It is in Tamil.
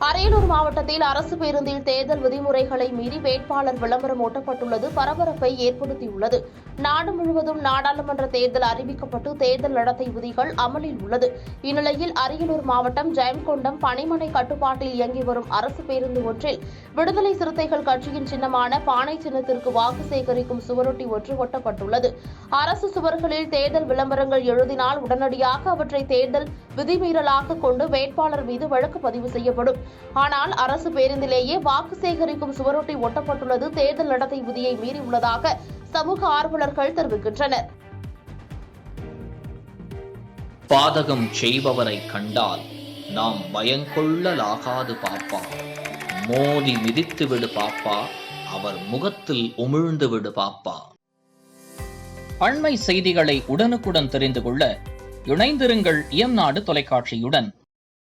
அரியலூர் மாவட்டத்தில் அரசு பேருந்தில் தேர்தல் விதிமுறைகளை மீறி வேட்பாளர் விளம்பரம் ஒட்டப்பட்டுள்ளது பரபரப்பை ஏற்படுத்தியுள்ளது. நாடு முழுவதும் நாடாளுமன்ற தேர்தல் அறிவிக்கப்பட்டு தேர்தல் நடத்தை விதிகள் அமலில் உள்ளது. இந்நிலையில் அரியலூர் மாவட்டம் ஜெயங்கொண்டம் பணிமனை கட்டுப்பாட்டில் இயங்கி வரும் அரசு பேருந்து ஒன்றில் விடுதலை சிறுத்தைகள் கட்சியின் சின்னமான பானை சின்னத்திற்கு வாக்கு சேகரிக்கும் சுவரொட்டி ஒன்று ஒட்டப்பட்டுள்ளது. அரசு சுவர்களில் தேர்தல் விளம்பரங்கள் எழுதினால் உடனடியாக அவற்றை தேர்தல் விதிமீறலாக கொண்டு வேட்பாளர் மீது வழக்கு பதிவு செய்யப்படும். ஆனால் அரசு பேருந்திலேயே வாக்கு சேகரிக்கும் சுவரொட்டி ஒட்டப்பட்டுள்ளது தேர்தல் நடத்தை விதியை மீறியுள்ளதாக சமூக ஆர்வலர்கள் தெரிவிக்கின்றனர். பாதகம் செய்பவரை கண்டால் நாம் பயங்கொள்ளலாகாது பாப்பா, மோதி மிதித்து விடு பாப்பா, அவர் முகத்தில் உமிழ்ந்து விடு பாப்பா. அண்மை செய்திகளை உடனுக்குடன் தெரிந்து கொள்ள இணைந்திருங்கள் இயம்நாடு தொலைக்காட்சியுடன்.